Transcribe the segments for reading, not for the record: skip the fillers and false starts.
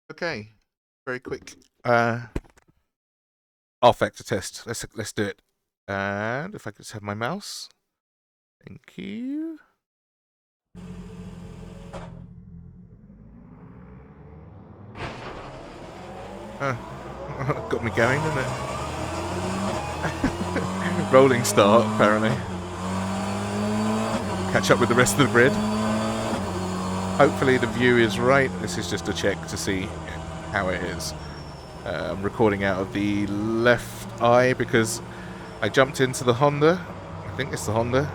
Okay, very quick RFactor test. Let's do it. And if I could just have my mouse. Thank you. Got me going, didn't it? Rolling start, apparently. Catch up with the rest of the grid. Hopefully the view is right. This is just a check to see how it is. I'm recording out of the left eye because I jumped into the Honda. I think it's the Honda.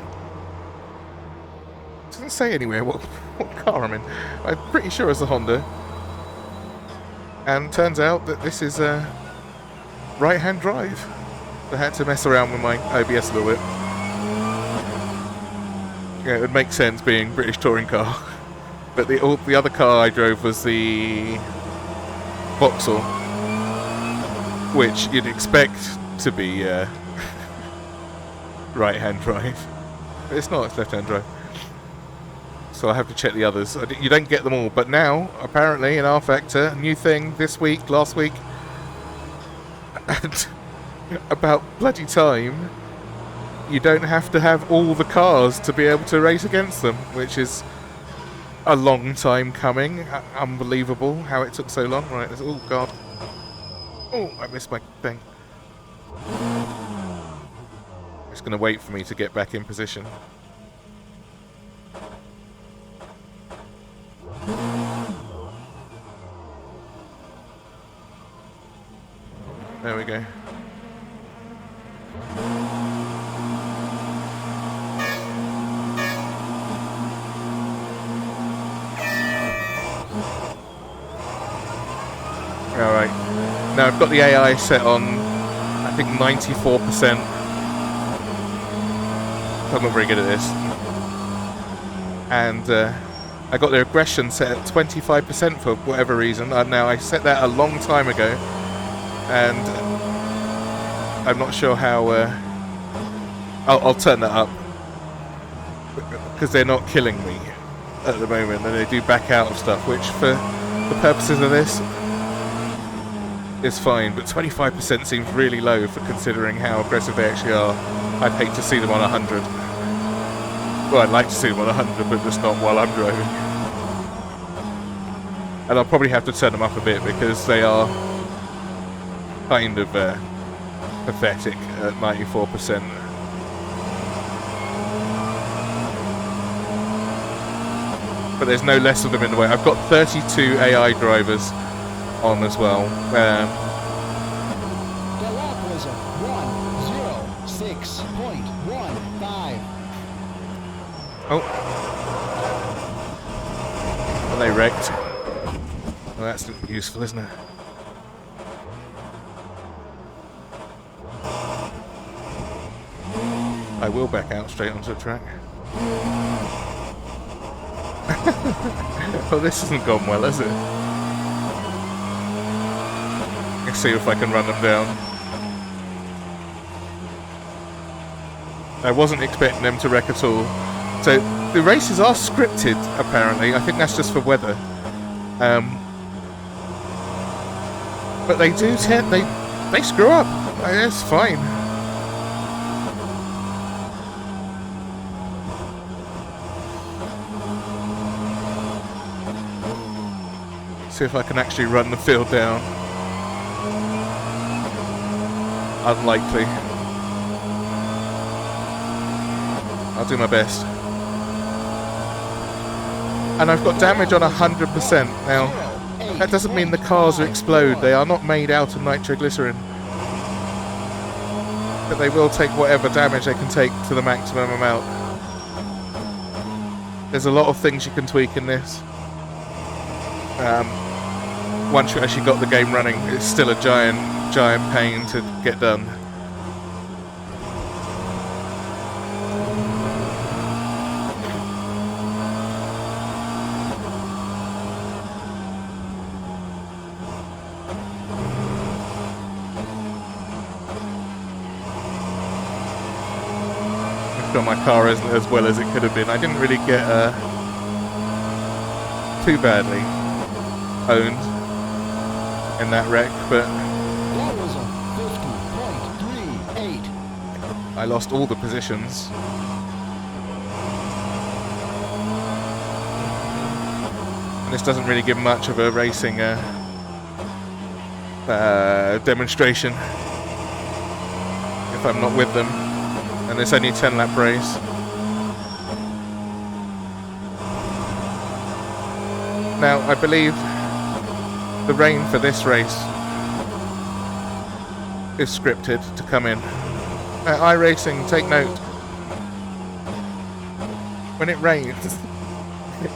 It doesn't say anywhere what car I'm in. I'm pretty sure it's the Honda. And turns out that this is a right-hand drive. I had to mess around with my OBS a little bit. Yeah, it would make sense being British touring car. But the other car I drove was the Vauxhall, which you'd expect to be right-hand drive. But it's not, it's left-hand drive. So I have to check the others. You don't get them all, but now, apparently, in RFactor, new thing this week, last week, and about bloody time, you don't have to have all the cars to be able to race against them, which is a long time coming. Unbelievable how it took so long. Right, oh god. Oh, I missed my thing. It's going to wait for me to get back in position. There we go. Alright. Now I've got the AI set on, I think 94%. I'm not very good at this. And I got the aggression set at 25% for whatever reason. Now I set that a long time ago. And I'm not sure how... I'll turn that up. Because they're not killing me at the moment. And they do back out of stuff, which for the purposes of this is fine. But 25% seems really low for considering how aggressive they actually are. I'd hate to see them on 100. Well, I'd like to see them on 100, but just not while I'm driving. And I'll probably have to turn them up a bit because they are kind of pathetic at 94%. But there's no less of them in the way. I've got 32 AI drivers on as well. Galapagos 106.15. Oh. Are they wrecked? Well, that's useful, isn't it? I will back out straight onto the track. Well, this hasn't gone well, has it? Let's see if I can run them down. I wasn't expecting them to wreck at all. So, the races are scripted, apparently. I think that's just for weather. But they do tend... They screw up. It's fine. See if I can actually run the field down. Unlikely. I'll do my best. And I've got damage on 100% now. That doesn't mean the cars will explode. They are not made out of nitroglycerin. But they will take whatever damage they can take to the maximum amount. There's a lot of things you can tweak in this. Once you actually got the game running, it's still a giant pain to get done. My car isn't as well as it could have been. I didn't really get too badly owned. in that wreck, but That was a 50.38. I lost all the positions. And this doesn't really give much of a racing demonstration if I'm not with them, and it's only a 10-lap race. Now, I believe the rain for this race is scripted to come in. iRacing, take note. When it rains,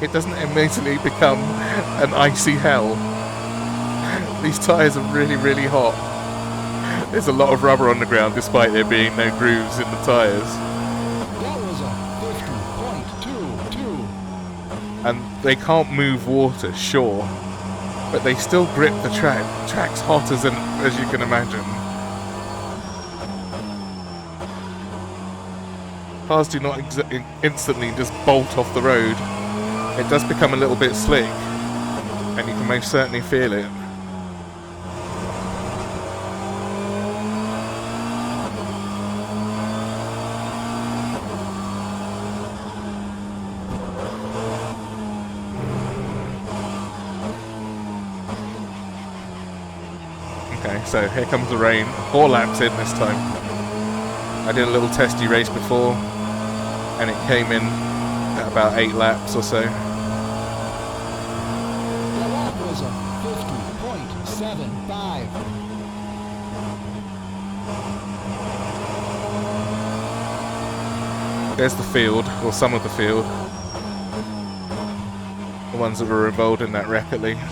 it doesn't immediately become an icy hell. These tyres are really, really hot. There's a lot of rubber on the ground despite there being no grooves in the tyres. That was a 50.22. And they can't move water, sure, but they still grip the track. The track's hot as you can imagine. Cars do not instantly just bolt off the road. It does become a little bit slick, and you can most certainly feel it. Okay, so here comes the rain. 4 laps in this time. I did a little testy race before, and it came in at about 8 laps or so. The lap was a 50.75. There's the field, or some of the field. The ones that were involved in that wreck at least.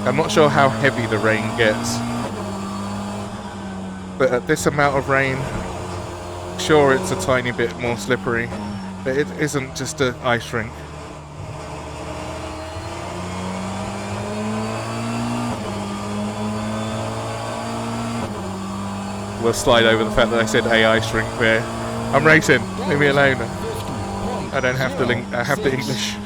I'm not sure how heavy the rain gets, but at this amount of rain, sure it's a tiny bit more slippery, but it isn't just an ice rink. We'll slide over the fact that I said a ice rink there. I'm racing, leave me alone. I don't have to link, I have the English.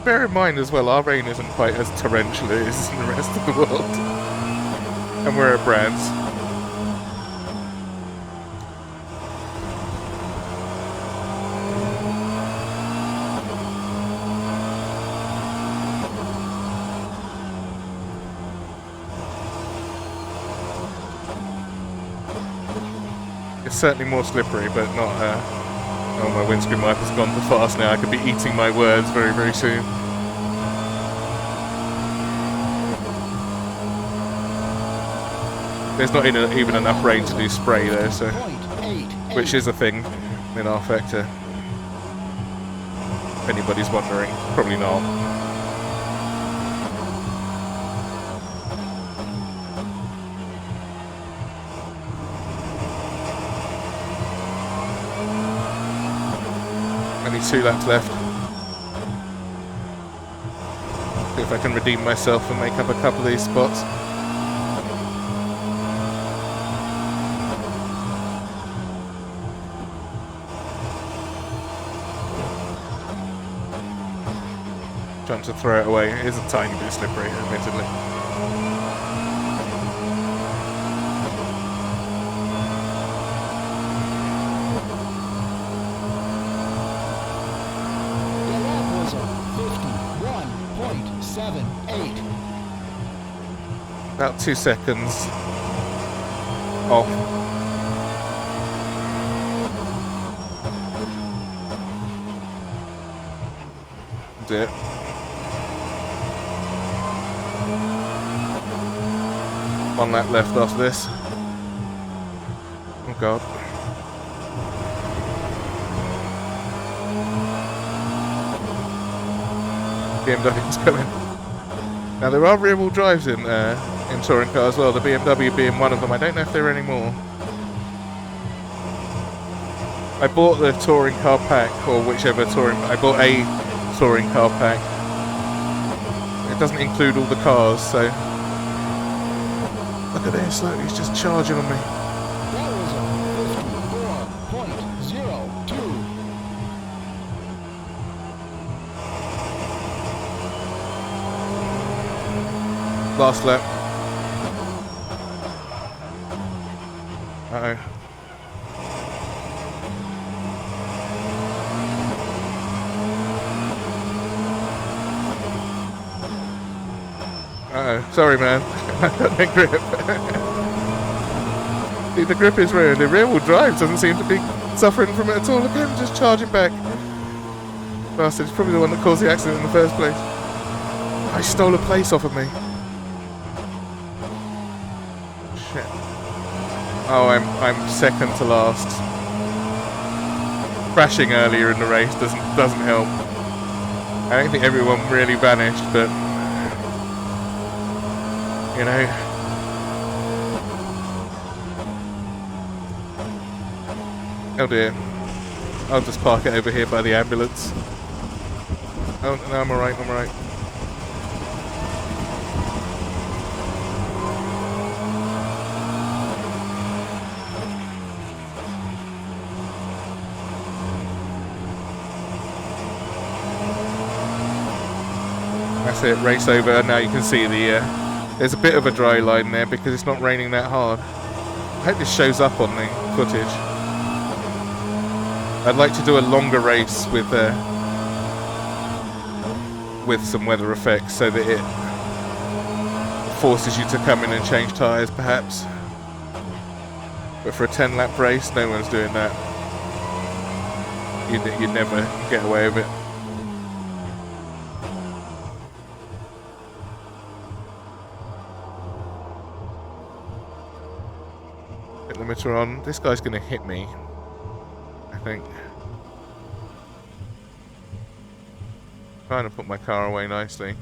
Bear in mind as well, our rain isn't quite as torrential as it is in the rest of the world. And we're at Brands. It's certainly more slippery, but not oh, my windscreen wiper's gone too fast now. I could be eating my words very, very soon. There's not even enough rain to do spray there, so which is a thing in RFactor. If anybody's wondering, probably not. Only 2 laps left. See if I can redeem myself and make up a couple of these spots. Trying to throw it away. It is a tiny bit slippery, admittedly. The lap was a 51.78. About 2 seconds off. That's it. One lap left after this. Oh god. BMW's coming. Now there are rear-wheel drives in touring cars as well, the BMW being one of them. I don't know if there are any more. I bought the touring car pack, or whichever touring. I bought a touring car pack. It doesn't include all the cars, so look at this. Look, he's just charging on me. That was a 54.02. Last lap. Uh-oh. Uh-oh. Sorry, man. I got no grip. See, the grip is ruined. The rear-wheel drive doesn't seem to be suffering from it at all. Look at him just charging back. Bastard, he's probably the one that caused the accident in the first place. I stole a place off of me. Shit. Oh, I'm second to last. Crashing earlier in the race doesn't help. I don't think everyone really vanished, but you know. Oh dear. I'll just park it over here by the ambulance. Oh no, I'm alright, I'm alright. That's it, race over. Now you can see the there's a bit of a dry line there because it's not raining that hard. I hope this shows up on the footage. I'd like to do a longer race with some weather effects so that it forces you to come in and change tyres perhaps. But for a 10-lap race, no one's doing that. You'd never get away with it. Hit limiter on. This guy's going to hit me, I think. Trying to put my car away nicely.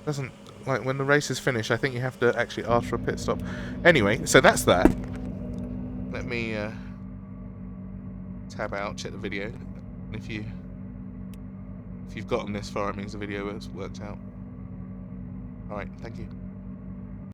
Doesn't, like, when the race is finished, I think you have to actually ask for a pit stop. Anyway, so that's that. Let me tab out, check the video. And if you've gotten this far, it means the video has worked out. Alright, thank you.